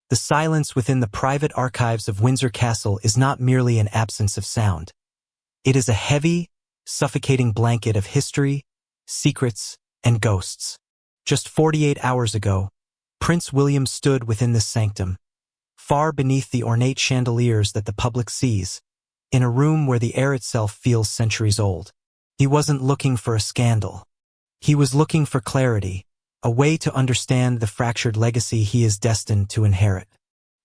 The silence within the private archives of Windsor Castle is not merely an absence of sound. It is a heavy, suffocating blanket of history, secrets, and ghosts. Just 48 hours ago, Prince William stood within this sanctum, far beneath the ornate chandeliers that the public sees, in a room where the air itself feels centuries old. He wasn't looking for a scandal. He was looking for clarity, a way to understand the fractured legacy he is destined to inherit.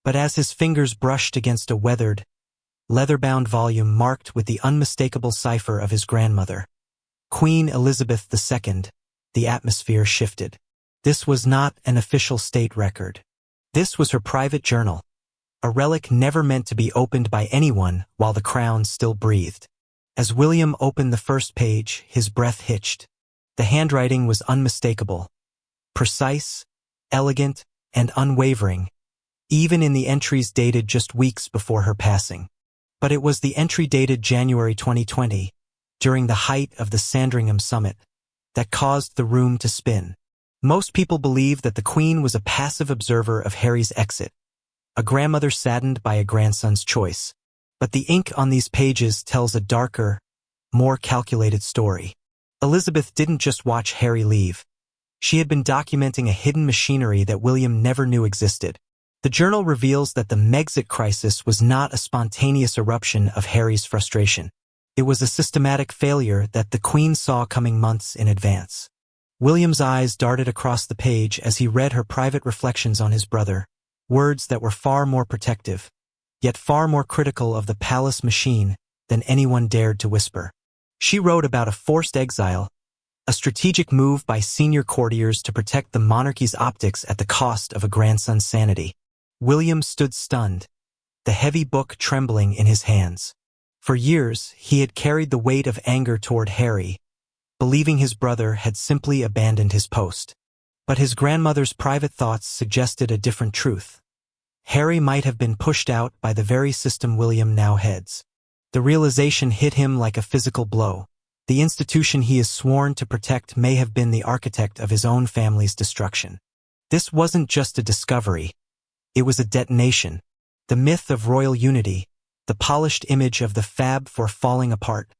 But as his fingers brushed against a weathered, leather-bound volume marked with the unmistakable cipher of his grandmother, Queen Elizabeth II, the atmosphere shifted. This was not an official state record. This was her private journal, a relic never meant to be opened by anyone while the crown still breathed. As William opened the first page, his breath hitched. The handwriting was unmistakable, precise, elegant, and unwavering, even in the entries dated just weeks before her passing. But it was the entry dated January 2020, during the height of the Sandringham Summit, that caused the room to spin. Most people believe that the Queen was a passive observer of Harry's exit, a grandmother saddened by a grandson's choice. But the ink on these pages tells a darker, more calculated story. Elizabeth didn't just watch Harry leave. She had been documenting a hidden machinery that William never knew existed. The journal reveals that the Megxit crisis was not a spontaneous eruption of Harry's frustration. It was a systematic failure that the Queen saw coming months in advance. William's eyes darted across the page as he read her private reflections on his brother, words that were far more protective, yet far more critical of the palace machine than anyone dared to whisper. She wrote about a forced exile, a strategic move by senior courtiers to protect the monarchy's optics at the cost of a grandson's sanity. William stood stunned, the heavy book trembling in his hands. For years, he had carried the weight of anger toward Harry, believing his brother had simply abandoned his post. But his grandmother's private thoughts suggested a different truth. Harry might have been pushed out by the very system William now heads. The realization hit him like a physical blow. The institution he is sworn to protect may have been the architect of his own family's destruction. This wasn't just a discovery. It was a detonation. The myth of royal unity, the polished image of the fab for falling apart,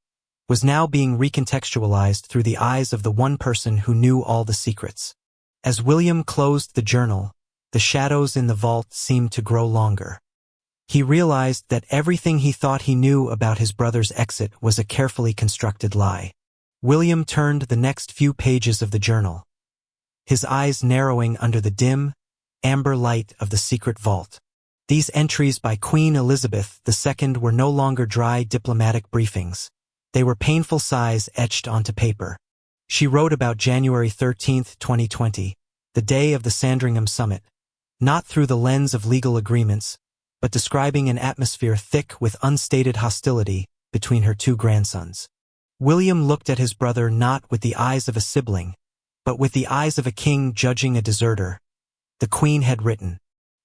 was now being recontextualized through the eyes of the one person who knew all the secrets. As William closed the journal, the shadows in the vault seemed to grow longer. He realized that everything he thought he knew about his brother's exit was a carefully constructed lie. William turned the next few pages of the journal, his eyes narrowing under the dim, amber light of the secret vault. These entries by Queen Elizabeth II were no longer dry diplomatic briefings. They were painful sighs etched onto paper. She wrote about January 13, 2020, the day of the Sandringham Summit, not through the lens of legal agreements, but describing an atmosphere thick with unstated hostility between her two grandsons. William looked at his brother not with the eyes of a sibling, but with the eyes of a king judging a deserter. The Queen had written.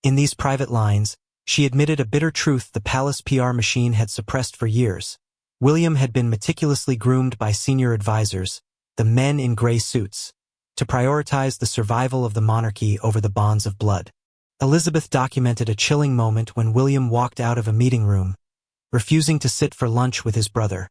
In these private lines, she admitted a bitter truth the palace PR machine had suppressed for years. William had been meticulously groomed by senior advisors, the men in gray suits, to prioritize the survival of the monarchy over the bonds of blood. Elizabeth documented a chilling moment when William walked out of a meeting room, refusing to sit for lunch with his brother,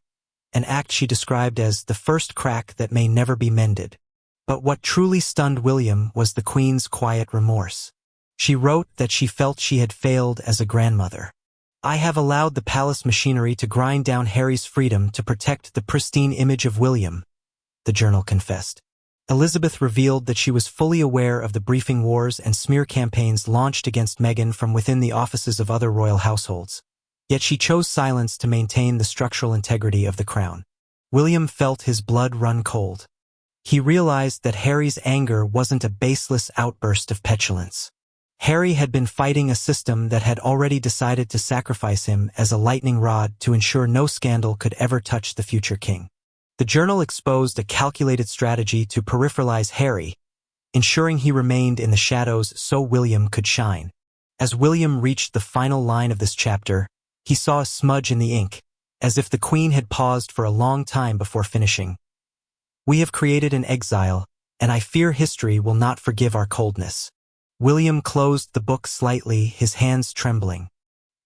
an act she described as the first crack that may never be mended. But what truly stunned William was the Queen's quiet remorse. She wrote that she felt she had failed as a grandmother. "I have allowed the palace machinery to grind down Harry's freedom to protect the pristine image of William," the journal confessed. Elizabeth revealed that she was fully aware of the briefing wars and smear campaigns launched against Meghan from within the offices of other royal households. Yet she chose silence to maintain the structural integrity of the crown. William felt his blood run cold. He realized that Harry's anger wasn't a baseless outburst of petulance. Harry had been fighting a system that had already decided to sacrifice him as a lightning rod to ensure no scandal could ever touch the future king. The journal exposed a calculated strategy to peripheralize Harry, ensuring he remained in the shadows so William could shine. As William reached the final line of this chapter, he saw a smudge in the ink, as if the Queen had paused for a long time before finishing. "We have created an exile, and I fear history will not forgive our coldness." William closed the book slightly, his hands trembling.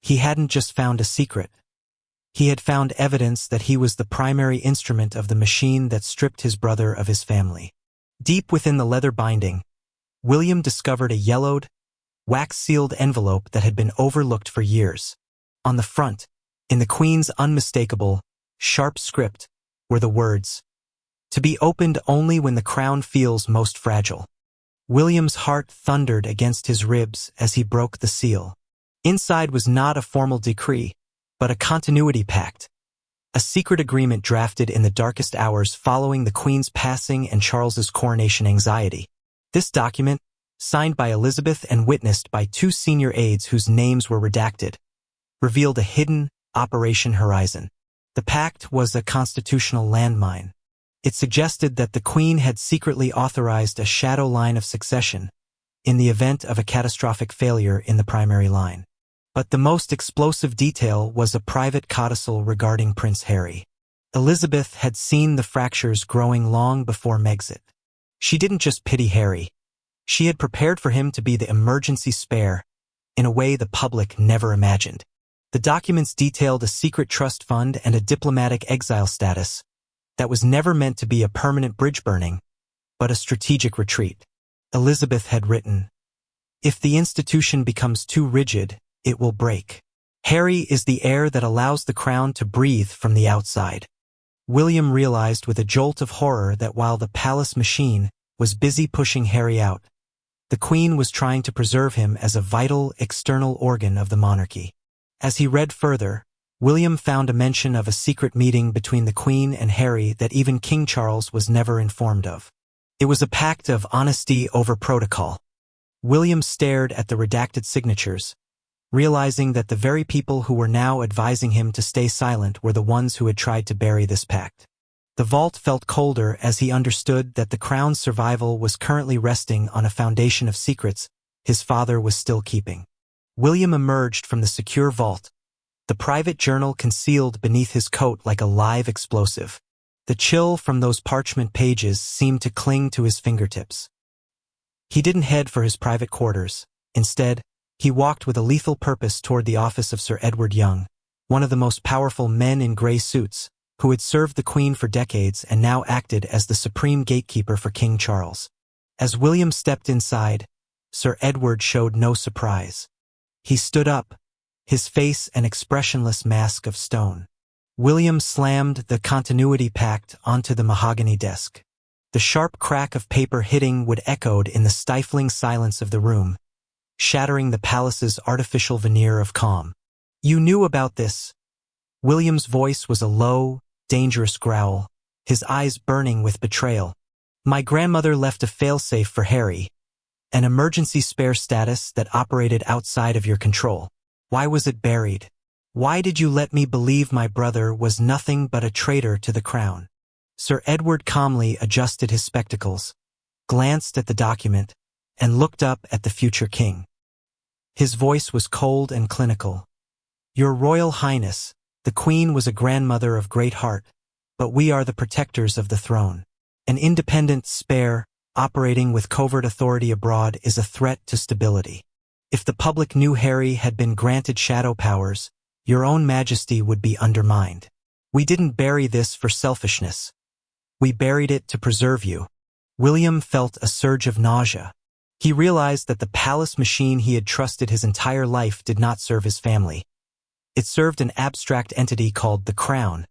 He hadn't just found a secret. He had found evidence that he was the primary instrument of the machine that stripped his brother of his family. Deep within the leather binding, William discovered a yellowed, wax-sealed envelope that had been overlooked for years. On the front, in the Queen's unmistakable, sharp script, were the words, "To be opened only when the crown feels most fragile." William's heart thundered against his ribs as he broke the seal. Inside was not a formal decree, but a continuity pact, a secret agreement drafted in the darkest hours following the Queen's passing and Charles's coronation anxiety. This document, signed by Elizabeth and witnessed by two senior aides whose names were redacted, revealed a hidden Operation Horizon. The pact was a constitutional landmine. It suggested that the Queen had secretly authorized a shadow line of succession in the event of a catastrophic failure in the primary line. But the most explosive detail was a private codicil regarding Prince Harry. Elizabeth had seen the fractures growing long before Megxit. She didn't just pity Harry. She had prepared for him to be the emergency spare in a way the public never imagined. The documents detailed a secret trust fund and a diplomatic exile status that was never meant to be a permanent bridge burning, but a strategic retreat. Elizabeth had written, "If the institution becomes too rigid, it will break. Harry is the air that allows the crown to breathe from the outside." William realized with a jolt of horror that while the palace machine was busy pushing Harry out, the Queen was trying to preserve him as a vital external organ of the monarchy. As he read further, William found a mention of a secret meeting between the Queen and Harry that even King Charles was never informed of. It was a pact of honesty over protocol. William stared at the redacted signatures, realizing that the very people who were now advising him to stay silent were the ones who had tried to bury this pact. The vault felt colder as he understood that the crown's survival was currently resting on a foundation of secrets his father was still keeping. William emerged from the secure vault, the private journal concealed beneath his coat like a live explosive. The chill from those parchment pages seemed to cling to his fingertips. He didn't head for his private quarters. Instead, he walked with a lethal purpose toward the office of Sir Edward Young, one of the most powerful men in gray suits, who had served the Queen for decades and now acted as the supreme gatekeeper for King Charles. As William stepped inside, Sir Edward showed no surprise. He stood up, his face an expressionless mask of stone. William slammed the continuity pact onto the mahogany desk. The sharp crack of paper hitting would echoed in the stifling silence of the room, shattering the palace's artificial veneer of calm. "You knew about this." William's voice was a low, dangerous growl, his eyes burning with betrayal. "My grandmother left a failsafe for Harry, an emergency spare status that operated outside of your control. Why was it buried? Why did you let me believe my brother was nothing but a traitor to the crown?" Sir Edward calmly adjusted his spectacles, glanced at the document, and looked up at the future king. His voice was cold and clinical. "Your Royal Highness, the Queen was a grandmother of great heart, but we are the protectors of the throne. An independent spare, operating with covert authority abroad is a threat to stability. If the public knew Harry had been granted shadow powers, your own majesty would be undermined. We didn't bury this for selfishness. We buried it to preserve you." William felt a surge of nausea. He realized that the palace machine he had trusted his entire life did not serve his family. It served an abstract entity called the Crown,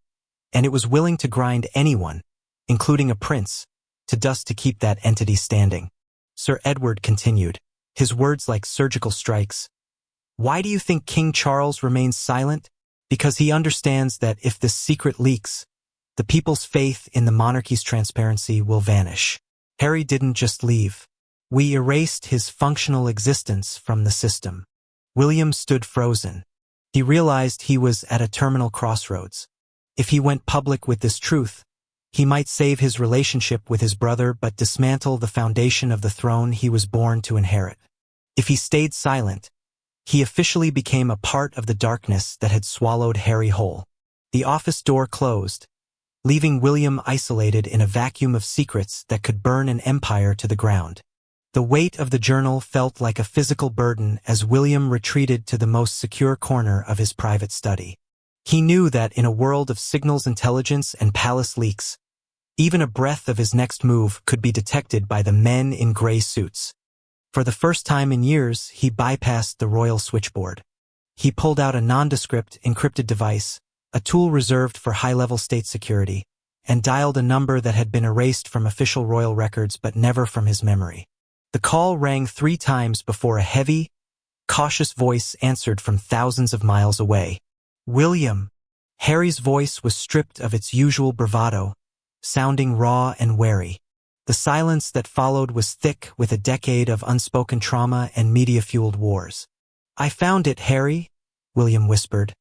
and it was willing to grind anyone, including a prince, to dust to keep that entity standing. Sir Edward continued, his words like surgical strikes. "Why do you think King Charles remains silent? Because he understands that if this secret leaks, the people's faith in the monarchy's transparency will vanish. Harry didn't just leave. We erased his functional existence from the system." William stood frozen. He realized he was at a terminal crossroads. If he went public with this truth, he might save his relationship with his brother but dismantle the foundation of the throne he was born to inherit. If he stayed silent, he officially became a part of the darkness that had swallowed Harry whole. The office door closed, leaving William isolated in a vacuum of secrets that could burn an empire to the ground. The weight of the journal felt like a physical burden as William retreated to the most secure corner of his private study. He knew that in a world of signals intelligence and palace leaks, even a breath of his next move could be detected by the men in gray suits. For the first time in years, he bypassed the royal switchboard. He pulled out a nondescript, encrypted device, a tool reserved for high-level state security, and dialed a number that had been erased from official royal records but never from his memory. The call rang 3 times before a heavy, cautious voice answered from thousands of miles away. "William." Harry's voice was stripped of its usual bravado, sounding raw and wary. The silence that followed was thick with a decade of unspoken trauma and media-fueled wars. "I found it, Harry," William whispered,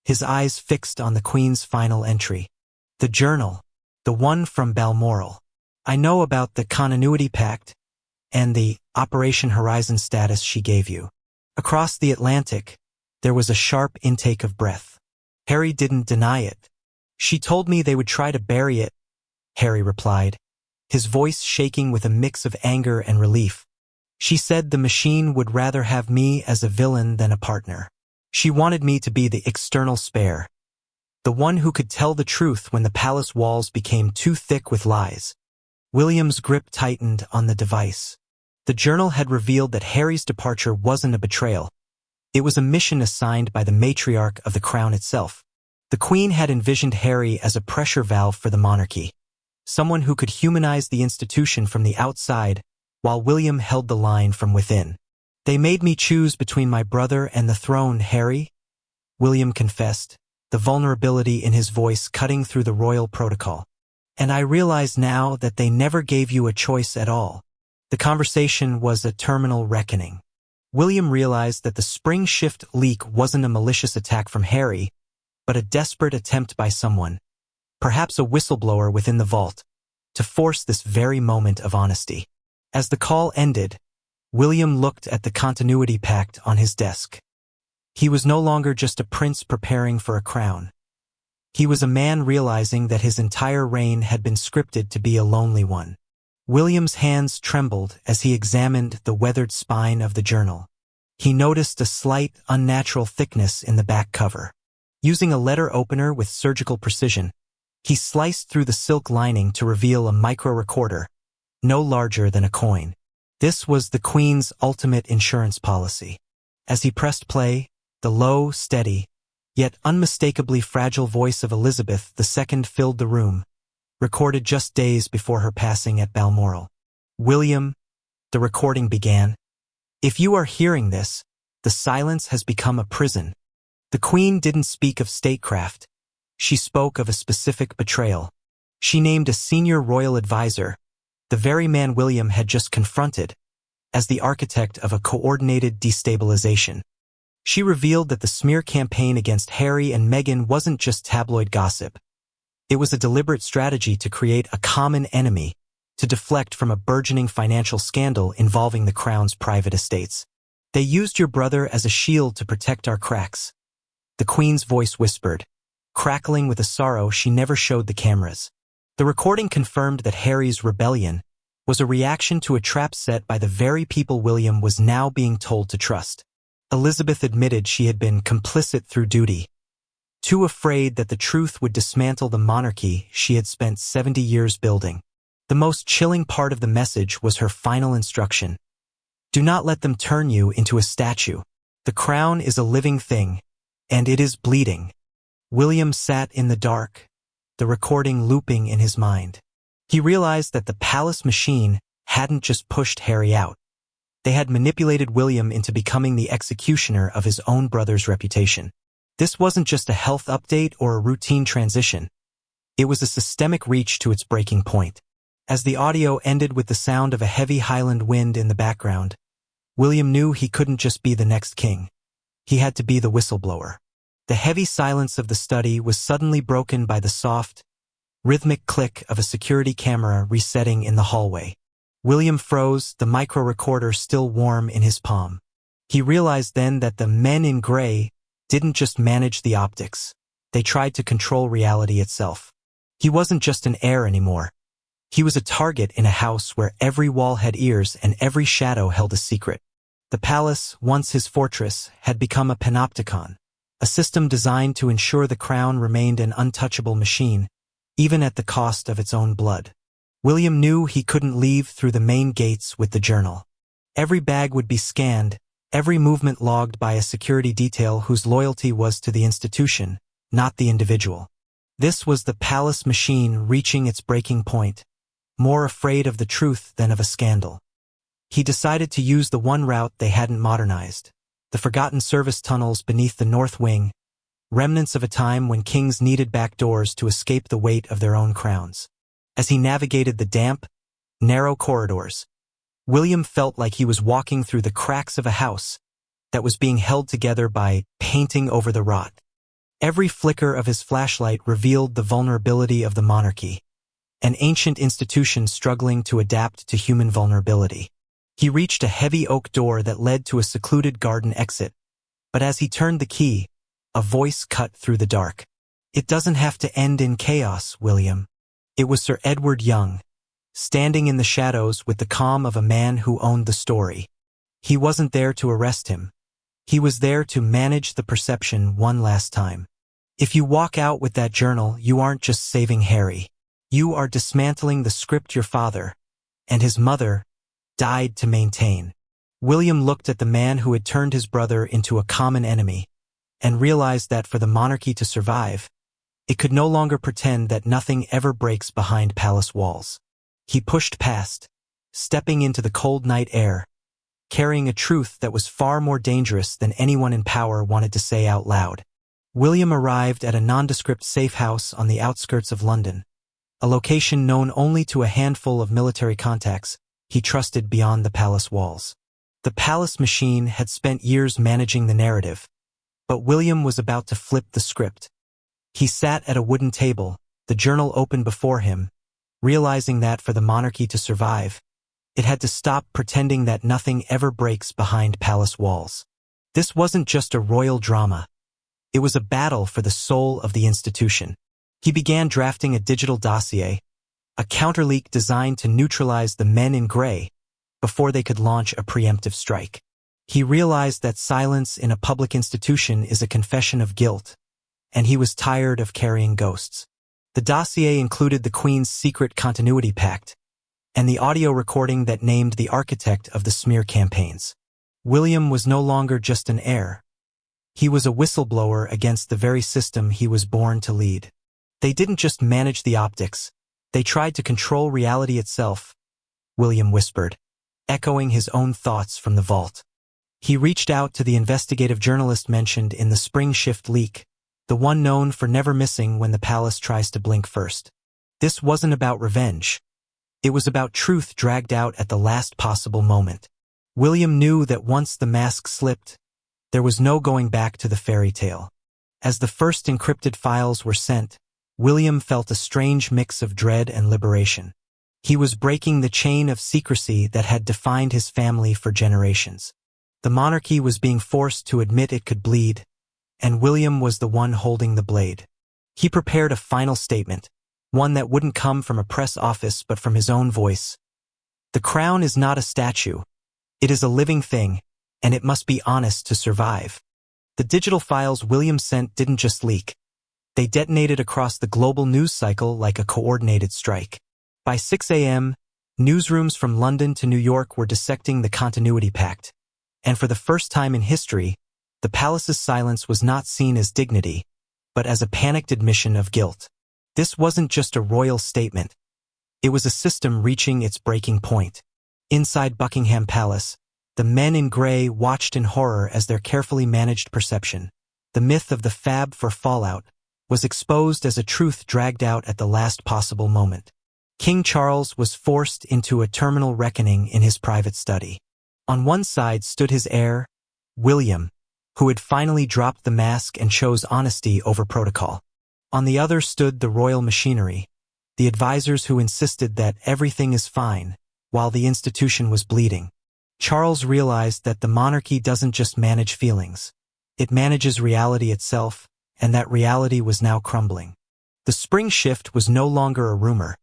his eyes fixed on the Queen's final entry. "The journal, the one from Balmoral. I know about the continuity pact and the Operation Horizon status she gave you." Across the Atlantic, there was a sharp intake of breath. Harry didn't deny it. "She told me they would try to bury it," Harry replied, his voice shaking with a mix of anger and relief. "She said the machine would rather have me as a villain than a partner. She wanted me to be the external spare, the one who could tell the truth when the palace walls became too thick with lies." William's grip tightened on the device. The journal had revealed that Harry's departure wasn't a betrayal. It was a mission assigned by the matriarch of the crown itself. The Queen had envisioned Harry as a pressure valve for the monarchy, someone who could humanize the institution from the outside while William held the line from within. "They made me choose between my brother and the throne, Harry," William confessed, the vulnerability in his voice cutting through the royal protocol. "And I realize now that they never gave you a choice at all." The conversation was a terminal reckoning. William realized that the spring shift leak wasn't a malicious attack from Harry, but a desperate attempt by someone, perhaps a whistleblower within the vault, to force this very moment of honesty. As the call ended, William looked at the continuity pact on his desk. He was no longer just a prince preparing for a crown. He was a man realizing that his entire reign had been scripted to be a lonely one. William's hands trembled as he examined the weathered spine of the journal. He noticed a slight, unnatural thickness in the back cover. Using a letter opener with surgical precision, he sliced through the silk lining to reveal a micro-recorder, no larger than a coin. This was the Queen's ultimate insurance policy. As he pressed play, the low, steady, yet unmistakably fragile voice of Elizabeth II filled the room, recorded just days before her passing at Balmoral. "William," the recording began, "if you are hearing this, the silence has become a prison." The Queen didn't speak of statecraft. She spoke of a specific betrayal. She named a senior royal advisor, the very man William had just confronted, as the architect of a coordinated destabilization. She revealed that the smear campaign against Harry and Meghan wasn't just tabloid gossip. It was a deliberate strategy to create a common enemy, to deflect from a burgeoning financial scandal involving the crown's private estates. "They used your brother as a shield to protect our cracks," the Queen's voice whispered, crackling with a sorrow she never showed the cameras. The recording confirmed that Harry's rebellion was a reaction to a trap set by the very people William was now being told to trust. Elizabeth admitted she had been complicit through duty, too afraid that the truth would dismantle the monarchy she had spent 70 years building. The most chilling part of the message was her final instruction. "Do not let them turn you into a statue. The crown is a living thing, and it is bleeding." William sat in the dark, the recording looping in his mind. He realized that the palace machine hadn't just pushed Harry out. They had manipulated William into becoming the executioner of his own brother's reputation. This wasn't just a health update or a routine transition. It was a systemic reach to its breaking point. As the audio ended with the sound of a heavy Highland wind in the background, William knew he couldn't just be the next king. He had to be the whistleblower. The heavy silence of the study was suddenly broken by the soft, rhythmic click of a security camera resetting in the hallway. William froze, the micro-recorder still warm in his palm. He realized then that the men in gray didn't just manage the optics. They tried to control reality itself. He wasn't just an heir anymore. He was a target in a house where every wall had ears and every shadow held a secret. The palace, once his fortress, had become a panopticon, a system designed to ensure the crown remained an untouchable machine, even at the cost of its own blood. William knew he couldn't leave through the main gates with the journal. Every bag would be scanned, every movement logged by a security detail whose loyalty was to the institution, not the individual. This was the palace machine reaching its breaking point, more afraid of the truth than of a scandal. He decided to use the one route they hadn't modernized, the forgotten service tunnels beneath the north wing, remnants of a time when kings needed back doors to escape the weight of their own crowns. As he navigated the damp, narrow corridors, William felt like he was walking through the cracks of a house that was being held together by painting over the rot. Every flicker of his flashlight revealed the vulnerability of the monarchy, an ancient institution struggling to adapt to human vulnerability. He reached a heavy oak door that led to a secluded garden exit, but as he turned the key, a voice cut through the dark. "It doesn't have to end in chaos, William." It was Sir Edward Young, standing in the shadows with the calm of a man who owned the story. He wasn't there to arrest him. He was there to manage the perception one last time. "If you walk out with that journal, you aren't just saving Harry. You are dismantling the script your father, and his mother, died to maintain." William looked at the man who had turned his brother into a common enemy, and realized that for the monarchy to survive, it could no longer pretend that nothing ever breaks behind palace walls. He pushed past, stepping into the cold night air, carrying a truth that was far more dangerous than anyone in power wanted to say out loud. William arrived at a nondescript safe house on the outskirts of London, a location known only to a handful of military contacts he trusted beyond the palace walls. The palace machine had spent years managing the narrative, but William was about to flip the script. He sat at a wooden table, the journal open before him, realizing that for the monarchy to survive, it had to stop pretending that nothing ever breaks behind palace walls. This wasn't just a royal drama. It was a battle for the soul of the institution. He began drafting a digital dossier, a counterleak designed to neutralize the men in gray before they could launch a preemptive strike. He realized that silence in a public institution is a confession of guilt, and he was tired of carrying ghosts. The dossier included the Queen's secret continuity pact, and the audio recording that named the architect of the smear campaigns. William was no longer just an heir. He was a whistleblower against the very system he was born to lead. They didn't just manage the optics, they tried to control reality itself, William whispered, echoing his own thoughts from the vault. He reached out to the investigative journalist mentioned in the spring shift leak, the one known for never missing when the palace tries to blink first. This wasn't about revenge. It was about truth dragged out at the last possible moment. William knew that once the mask slipped, there was no going back to the fairy tale. As the first encrypted files were sent, William felt a strange mix of dread and liberation. He was breaking the chain of secrecy that had defined his family for generations. The monarchy was being forced to admit it could bleed, and William was the one holding the blade. He prepared a final statement, one that wouldn't come from a press office but from his own voice. The crown is not a statue. It is a living thing, and it must be honest to survive. The digital files William sent didn't just leak. They detonated across the global news cycle like a coordinated strike. By 6 a.m., newsrooms from London to New York were dissecting the continuity pact, and for the first time in history, the palace's silence was not seen as dignity, but as a panicked admission of guilt. This wasn't just a royal statement. It was a system reaching its breaking point. Inside Buckingham Palace, the men in grey watched in horror as their carefully managed perception, the myth of the fab for fallout, was exposed as a truth dragged out at the last possible moment. King Charles was forced into a terminal reckoning in his private study. On one side stood his heir, William, who had finally dropped the mask and chose honesty over protocol. On the other stood the royal machinery, the advisors who insisted that everything is fine, while the institution was bleeding. Charles realized that the monarchy doesn't just manage feelings. It manages reality itself, and that reality was now crumbling. The spring shift was no longer a rumor.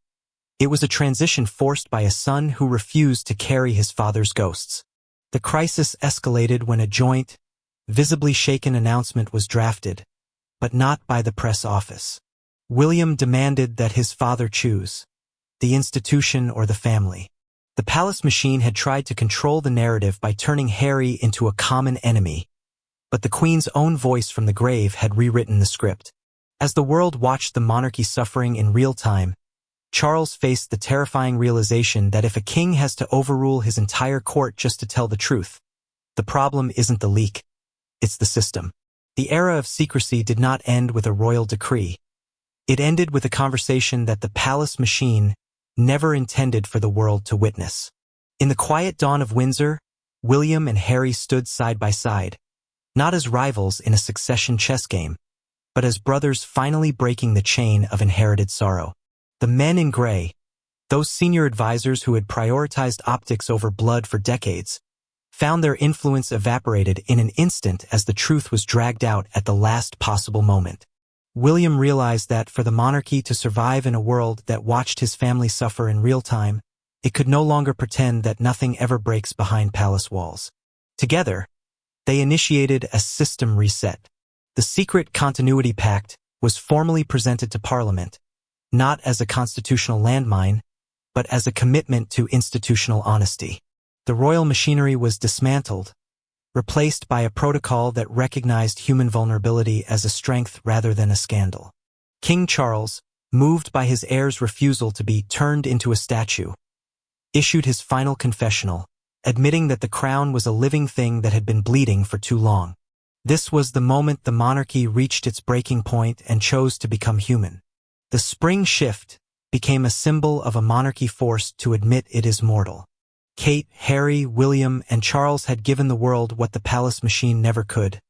It was a transition forced by a son who refused to carry his father's ghosts. The crisis escalated when a joint, visibly shaken announcement was drafted, but not by the press office. William demanded that his father choose the institution or the family. The palace machine had tried to control the narrative by turning Harry into a common enemy, but the Queen's own voice from the grave had rewritten the script. As the world watched the monarchy suffering in real time, Charles faced the terrifying realization that if a king has to overrule his entire court just to tell the truth, the problem isn't the leak, it's the system. The era of secrecy did not end with a royal decree. It ended with a conversation that the palace machine never intended for the world to witness. In the quiet dawn of Windsor, William and Harry stood side by side, not as rivals in a succession chess game, but as brothers finally breaking the chain of inherited sorrow. The men in gray, those senior advisors who had prioritized optics over blood for decades, found their influence evaporated in an instant as the truth was dragged out at the last possible moment. William realized that for the monarchy to survive in a world that watched his family suffer in real time, it could no longer pretend that nothing ever breaks behind palace walls. Together, they initiated a system reset. The secret continuity pact was formally presented to Parliament, not as a constitutional landmine, but as a commitment to institutional honesty. The royal machinery was dismantled, replaced by a protocol that recognized human vulnerability as a strength rather than a scandal. King Charles, moved by his heir's refusal to be turned into a statue, issued his final confessional, admitting that the crown was a living thing that had been bleeding for too long. This was the moment the monarchy reached its breaking point and chose to become human. The spring shift became a symbol of a monarchy forced to admit it is mortal. Kate, Harry, William, and Charles had given the world what the palace machine never could: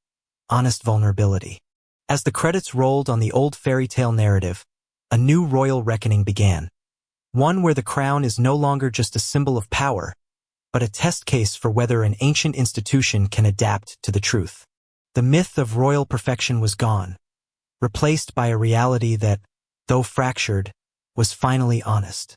honest vulnerability. As the credits rolled on the old fairy tale narrative, a new royal reckoning began. One where the crown is no longer just a symbol of power, but a test case for whether an ancient institution can adapt to the truth. The myth of royal perfection was gone, replaced by a reality that, though fractured, was finally honest.